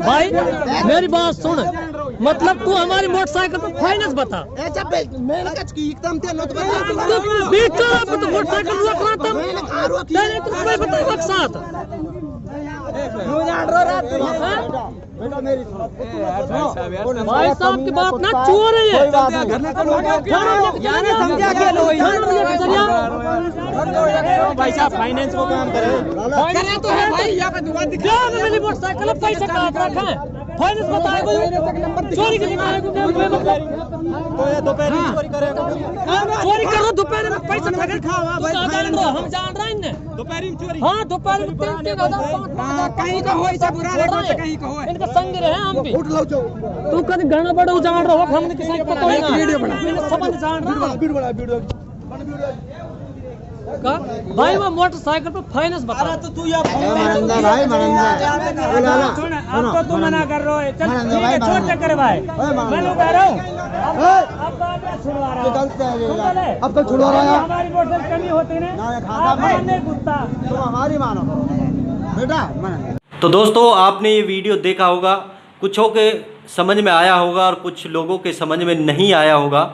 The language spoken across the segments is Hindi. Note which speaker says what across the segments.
Speaker 1: भाई मेरी बात सुन, मतलब तू हमारी मोटरसाइकिल पे फाइनेंस बता। तो मोटरसाइकिल रोक रहा था, तुम्हें बता साथ भाई साहब की बात ना चोर है ये।
Speaker 2: भाई साहब फाइनेंस को काम करें
Speaker 1: तो है भाई, मेरी मोटरसाइकिल पैसा काट रखा है, फाइनेंस बताए चोरी के निकाले चोरी करो दोपहर में पैसा ठगे खाओ। हम जान रहे हैं दोपहर में चोरी, हाँ दोपहर में 3,000 कहीं का हो, कहीं का हो इनका संग रहे हम भी। तू कभी गाना बड़ा जान रहो, हमने किसी को पता नहीं वीडियो बना सब जान रहा भाई। वो मोटरसाइकिल पे फाइनेंस बता। तो तू
Speaker 3: भाई अब तो तू मना कर रहे हो, चल ठीक है छोड़ चक्कर भाई, मैं लोग कह रहा हूँ अब तो छुड़वा रहा है। हमारी मोटरसाइकिल कमी होती नहीं कुत्ता तुम हमारी मानो बेटा।
Speaker 4: तो दोस्तों आपने ये वीडियो देखा होगा, कुछों के समझ में आया होगा और कुछ लोगों के समझ में नहीं आया होगा।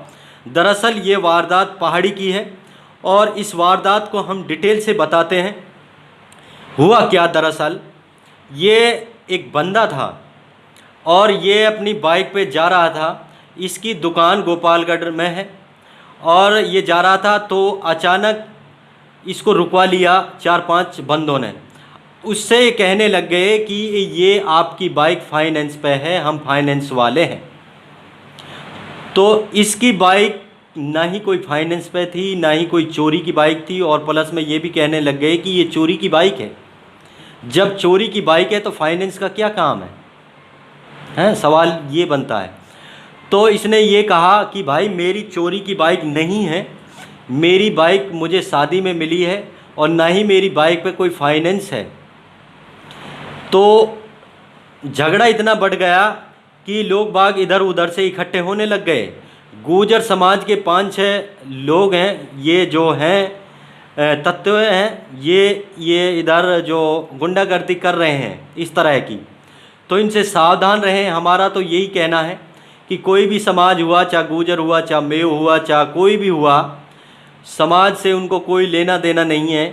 Speaker 4: दरअसल ये वारदात पहाड़ी की है और इस वारदात को हम डिटेल से बताते हैं। हुआ क्या, दरअसल ये एक बंदा था और ये अपनी बाइक पे जा रहा था। इसकी दुकान गोपालगढ़ में है और ये जा रहा था तो अचानक इसको रुकवा लिया 4-5 बंदों ने। उससे कहने लग गए कि ये आपकी बाइक फाइनेंस पे है, हम फाइनेंस वाले हैं। तो इसकी बाइक ना ही कोई फाइनेंस पे थी, ना ही कोई चोरी की बाइक थी, और प्लस में ये भी कहने लग गए कि ये चोरी की बाइक है। जब चोरी की बाइक है तो फाइनेंस का क्या काम है? सवाल ये बनता है। तो इसने ये कहा कि भाई मेरी चोरी की बाइक नहीं है, मेरी बाइक मुझे शादी में मिली है और ना ही मेरी बाइक पे कोई फाइनेंस है। तो झगड़ा इतना बढ़ गया कि लोग बाग इधर उधर से इकट्ठे होने लग गए। गुर्जर समाज के 5-6 लोग हैं, ये जो हैं तत्व हैं, ये इधर जो गुंडागर्दी कर रहे हैं इस तरह की। तो इनसे सावधान रहें। हमारा तो यही कहना है कि कोई भी समाज हुआ, चाहे गुर्जर हुआ, चाहे मेव हुआ, चाहे कोई भी हुआ, समाज से उनको कोई लेना देना नहीं है।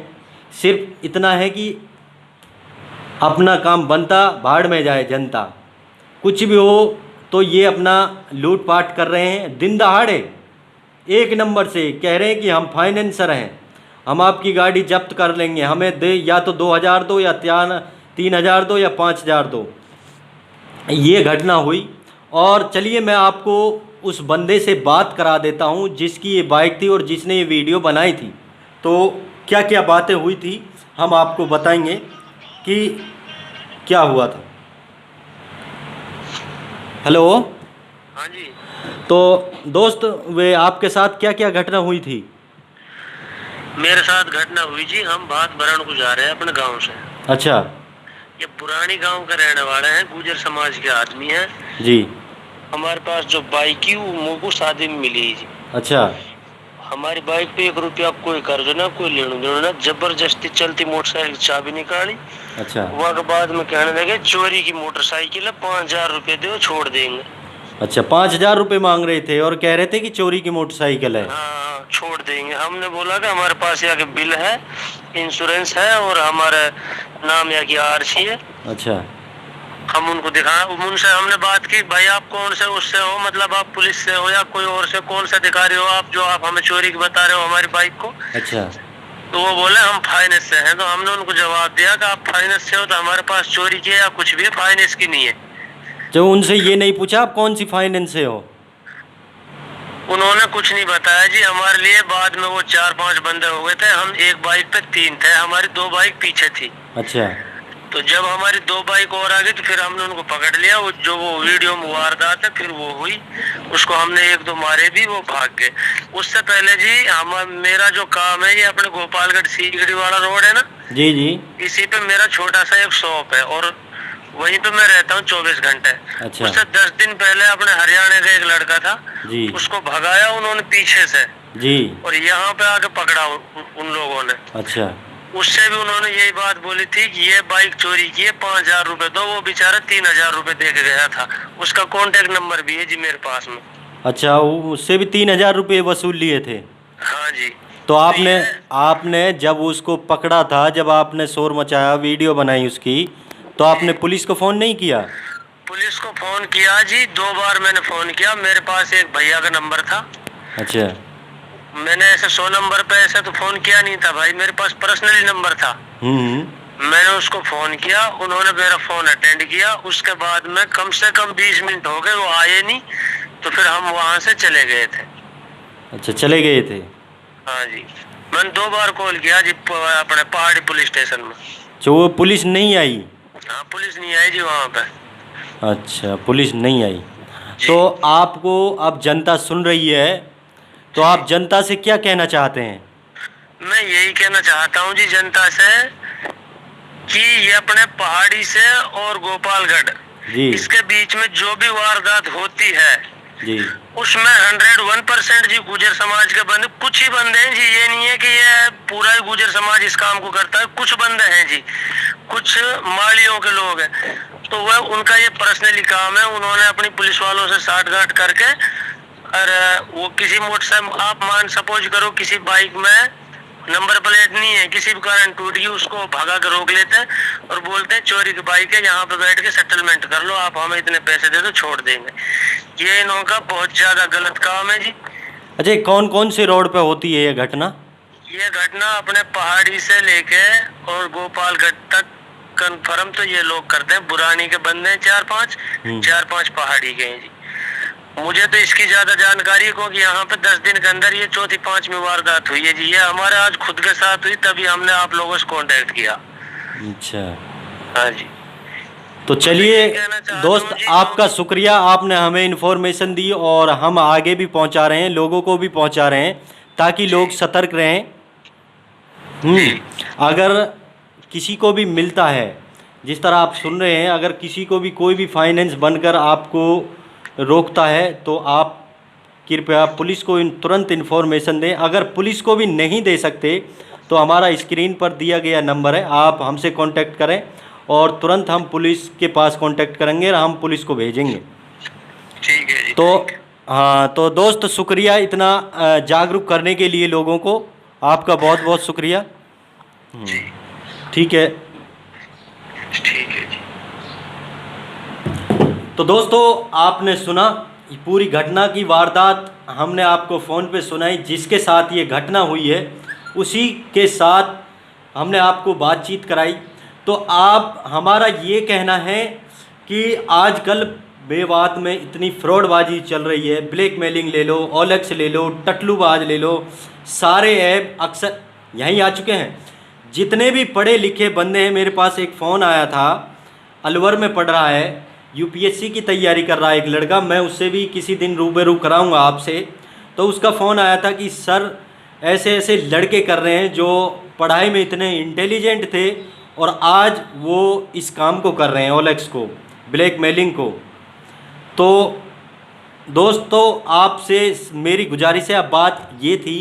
Speaker 4: सिर्फ इतना है कि अपना काम बनता, भाड़ में जाए जनता। कुछ भी हो तो ये अपना लूटपाट कर रहे हैं दिन दहाड़े। एक नंबर से कह रहे हैं कि हम फाइनेंसर हैं, हम आपकी गाड़ी जब्त कर लेंगे, हमें दे या तो 2,000 दो या 3,000 दो या 5,000 दो। ये घटना हुई। और चलिए मैं आपको उस बंदे से बात करा देता हूँ जिसकी ये बाइक थी और जिसने ये वीडियो बनाई थी। तो क्या क्या बातें हुई थी हम आपको बताएंगे कि क्या हुआ था। हेलो।
Speaker 5: हाँ जी।
Speaker 4: तो दोस्त वे आपके साथ क्या क्या घटना हुई थी?
Speaker 5: मेरे साथ घटना हुई जी, हम बात बरण को जा रहे हैं अपने गांव से।
Speaker 4: अच्छा।
Speaker 5: ये पुरानी गांव के रहने वाले हैं, गुर्जर समाज के आदमी हैं
Speaker 4: जी।
Speaker 5: हमारे पास जो बाइक की वो मुझको शादी में मिली जी।
Speaker 4: अच्छा।
Speaker 5: हमारी बाइक पे 1 रुपया कोई कर्ज ना, कोई लेना देना ना, जबरदस्ती चलती मोटरसाइकिल चाबी निकाली।
Speaker 4: अच्छा।
Speaker 5: वहाँ के बाद में कहने लगे चोरी की मोटरसाइकिल है, 5,000 रुपये दो छोड़ देंगे।
Speaker 4: अच्छा, 5,000 रुपये मांग रहे थे और कह रहे थे कि चोरी की मोटरसाइकिल है।
Speaker 5: हाँ छोड़ देंगे। हमने बोला कि हमारे पास यहाँ के बिल है, इंश्योरेंस है और हमारे नाम यहाँ की आरसी है।
Speaker 4: अच्छा।
Speaker 5: हम उनको दिखाया, उनसे हमने बात की, भाई आप कौन से उससे हो, मतलब आप पुलिस से हो या कोई और से, कौन सा अधिकारी हो आप जो आप हमें चोरी की बता रहे हो हमारी बाइक को?
Speaker 4: अच्छा।
Speaker 5: तो वो बोले हम फाइनेंस से हैं। तो हमने उनको जवाब दिया कि आप फाइनेंस से हो तो हमारे पास चोरी की या कुछ भी फाइनेंस की नहीं है।
Speaker 4: जो उनसे ये नहीं पूछा आप कौन सी फाइनेंस से हो?
Speaker 5: उन्होंने कुछ नहीं बताया जी हमारे लिए। बाद में वो 4-5 बंदे हो गए थे, हम एक बाइक पे 3 थे, हमारी 2 बाइक पीछे थी।
Speaker 4: अच्छा।
Speaker 5: तो जब हमारी 2 बाइक और आ गई तो फिर हमने उनको पकड़ लिया। वो जो वो वीडियो में वारदात है फिर वो हुई, उसको हमने 1-2 मारे भी, वो भाग गए। उससे पहले जी मेरा जो काम है ये अपने गोपालगढ़ सीगड़ी वाला रोड है ना
Speaker 4: जी जी,
Speaker 5: इसी पे मेरा छोटा सा एक शॉप है और वहीं पे मैं रहता हूँ 24 घंटे।
Speaker 4: अच्छा।
Speaker 5: उससे 10 दिन पहले अपने हरियाणा का एक लड़का था
Speaker 4: जी,
Speaker 5: उसको भगाया उन्होंने पीछे से
Speaker 4: जी,
Speaker 5: और यहाँ पे आके पकड़ा उन लोगों ने।
Speaker 4: अच्छा।
Speaker 5: उससे भी उन्होंने यही बात बोली थी कि ये बाइक चोरी की है, 5,000 रुपए दो। वो बेचारा 3,000 रुपए दे के गया था। उसका कॉन्टेक्ट नंबर भी है जी मेरे पास में।
Speaker 4: अच्छा, उससे भी 3,000 रुपये वसूल लिए थे?
Speaker 5: हाँ जी।
Speaker 4: तो आपने जब उसको पकड़ा था, जब आपने शोर मचाया, वीडियो बनाई उसकी, तो आपने पुलिस को फ़ोन नहीं किया?
Speaker 5: पुलिस को फोन किया जी, 2 बार मैंने फोन किया। मेरे पास एक भैया का नंबर था।
Speaker 4: अच्छा।
Speaker 5: मैंने ऐसे 100 नंबर पे ऐसे तो फोन किया नहीं था भाई, मेरे पास पर्सनली नंबर था। मैंने उसको फोन किया, उन्होंने मेरा फोन अटेंड किया। उसके बाद में कम से कम 20 मिनट हो गए, वो आए नहीं। तो फिर हम वहाँ से चले गए थे।
Speaker 4: अच्छा, चले गए थे?
Speaker 5: हाँ जी, मैंने 2 बार कॉल किया जी अपने पहाड़ी पुलिस स्टेशन में।
Speaker 4: जो वो पुलिस नहीं आई?
Speaker 5: हाँ, पुलिस नहीं आई जी वहाँ पे।
Speaker 4: अच्छा, पुलिस नहीं आई। तो आपको अब जनता सुन रही है, तो आप जनता से क्या कहना चाहते हैं?
Speaker 5: मैं यही कहना चाहता हूँ जी जनता से कि ये अपने पहाड़ी से और गोपालगढ़
Speaker 4: जी,
Speaker 5: इसके बीच में जो भी वारदात होती है
Speaker 4: जी,
Speaker 5: उसमें 101% जी गुर्जर समाज के बंदे, कुछ ही बंदे हैं जी। ये नहीं है कि ये पूरा ही गुर्जर समाज इस काम को करता है। कुछ बंदे हैं जी, कुछ मालियों के लोग हैं, तो वह उनका ये पर्सनली काम है। उन्होंने अपनी पुलिस वालों से साठगांठ करके, और वो किसी मोटरसाइकिल, आप मान सपोज करो किसी बाइक में नंबर प्लेट नहीं है, किसी भी कारण टूट गई, उसको भगा कर रोक लेते हैं और बोलते हैं चोरी की बाइक है, यहाँ पे बैठ के सेटलमेंट कर लो, आप हमें इतने पैसे दे दो, छोड़ देंगे। ये इन्हों का बहुत ज्यादा गलत काम है जी।
Speaker 4: अच्छा, कौन कौन से रोड पे होती है ये घटना?
Speaker 5: ये घटना अपने पहाड़ी से लेके और गोपालगढ़ तक कंफर्म तो ये लोग करते हैं। बुरानी के बंदे हैं 4-5 पहाड़ी के हैं जी। मुझे तो इसकी ज्यादा जानकारी है क्योंकि यहाँ पे 10 दिन के अंदर ये 4थी-5वीं वारदात हुई है जी। ये हमारे आज खुद के साथ हुई, तभी हमने आप लोगों से कांटेक्ट किया।
Speaker 4: अच्छा,
Speaker 5: हाँ जी।
Speaker 4: तो चलिए दोस्त, आपका शुक्रिया, आपने हमें इन्फॉर्मेशन दी और हम आगे भी पहुंचा रहे हैं, लोगों को भी पहुंचा रहे हैं ताकि लोग सतर्क रहें। अगर किसी को भी मिलता है, जिस तरह आप सुन रहे हैं, अगर किसी को भी कोई भी फाइनेंस बनकर आपको रोकता है तो आप कृपया पुलिस को तुरंत इन्फॉर्मेशन दें। अगर पुलिस को भी नहीं दे सकते तो हमारा स्क्रीन पर दिया गया नंबर है, आप हमसे कांटेक्ट करें और तुरंत हम पुलिस के पास कांटेक्ट करेंगे और हम पुलिस को भेजेंगे।
Speaker 5: ठीक है जी।
Speaker 4: तो हाँ, तो दोस्त शुक्रिया इतना जागरूक करने के लिए लोगों को, आपका बहुत बहुत शुक्रिया। ठीक है,
Speaker 5: ठीक है जी।
Speaker 4: तो दोस्तों, आपने सुना पूरी घटना की वारदात, हमने आपको फ़ोन पे सुनाई। जिसके साथ ये घटना हुई है उसी के साथ हमने आपको बातचीत कराई। तो आप, हमारा ये कहना है कि आजकल बेबात में इतनी फ्रॉडबाजी चल रही है। ब्लैकमेलिंग ले लो, ओलेक्स ले लो, टटलूबाज ले लो, सारे ऐप अक्सर यहीं आ चुके हैं। जितने भी पढ़े लिखे बंदे हैं, मेरे पास एक फ़ोन आया था, अलवर में पढ़ रहा है, यूपीएससी की तैयारी कर रहा है एक लड़का, मैं उससे भी किसी दिन रूबरू कराऊंगा आपसे। तो उसका फ़ोन आया था कि सर ऐसे ऐसे लड़के कर रहे हैं जो पढ़ाई में इतने इंटेलिजेंट थे और आज वो इस काम को कर रहे हैं, ओलेक्स को, ब्लैकमेलिंग को। तो दोस्तों, आपसे मेरी गुजारिश है, अब बात ये थी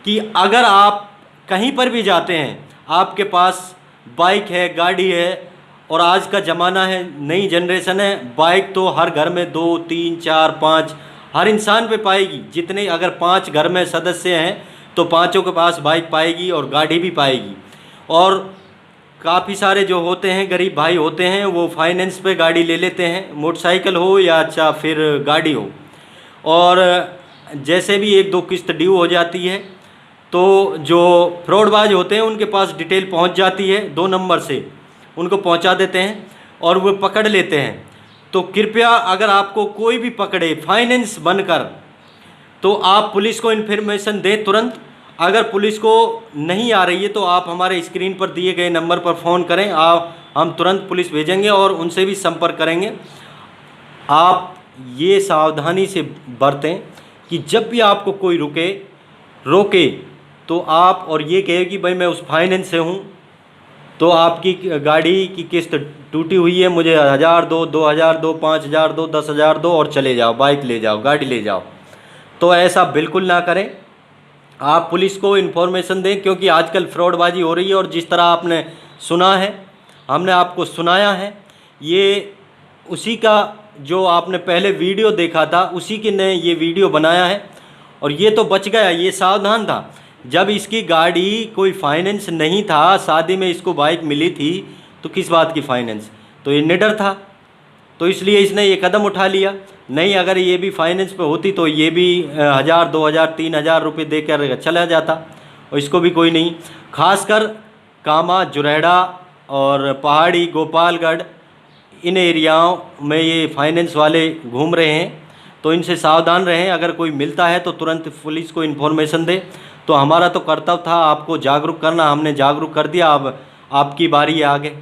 Speaker 4: कि अगर आप कहीं पर भी जाते हैं, आपके पास बाइक है, गाड़ी है, और आज का ज़माना है, नई जनरेशन है, बाइक तो हर घर में 2, 3, 4, 5 हर इंसान पे पाएगी। जितने अगर 5 घर में सदस्य हैं तो 5 के पास बाइक पाएगी और गाड़ी भी पाएगी। और काफ़ी सारे जो होते हैं गरीब भाई होते हैं, वो फाइनेंस पे गाड़ी ले लेते हैं, मोटरसाइकिल हो या अच्छा फिर गाड़ी हो, और जैसे भी 1-2 किस्त ड्यू हो जाती है तो जो फ्रॉडबाज होते हैं उनके पास डिटेल पहुंच जाती है, 2 नंबर से उनको पहुंचा देते हैं और वो पकड़ लेते हैं। तो कृपया अगर आपको कोई भी पकड़े फाइनेंस बनकर, तो आप पुलिस को इन्फॉर्मेशन दें तुरंत। अगर पुलिस को नहीं आ रही है तो आप हमारे स्क्रीन पर दिए गए नंबर पर फ़ोन करें, हम तुरंत पुलिस भेजेंगे और उनसे भी संपर्क करेंगे। आप ये सावधानी से बरतें कि जब भी आपको कोई रोके तो आप और ये कहे कि भाई मैं उस फाइनेंस से हूँ, तो आपकी गाड़ी की किस्त टूटी हुई है, मुझे 1000 दो, 2000 दो, 5000 दो, 10,000 दो और चले जाओ, बाइक ले जाओ, गाड़ी ले जाओ। तो ऐसा बिल्कुल ना करें। आप पुलिस को इन्फॉर्मेशन दें, क्योंकि आजकल फ्रॉडबाजी हो रही है। और जिस तरह आपने सुना है, हमने आपको सुनाया है, ये उसी का जो आपने पहले वीडियो देखा था उसी की ने ये वीडियो बनाया है। और ये तो बच गया, ये सावधान था। जब इसकी गाड़ी कोई फाइनेंस नहीं था, शादी में इसको बाइक मिली थी, तो किस बात की फाइनेंस, तो ये निडर था, तो इसलिए इसने ये कदम उठा लिया। नहीं, अगर ये भी फाइनेंस पे होती तो ये भी 1000, 2000, 3000 रुपये देकर चला जाता, और इसको भी कोई नहीं। खासकर कामा, जुरैड़ा और पहाड़ी, गोपालगढ़, इन एरियाओं में ये फाइनेंस वाले घूम रहे हैं, तो इनसे सावधान रहें। अगर कोई मिलता है तो तुरंत पुलिस को इन्फॉर्मेशन दें। तो हमारा तो कर्तव्य था आपको जागरूक करना, हमने जागरूक कर दिया, अब आपकी बारी है आगे।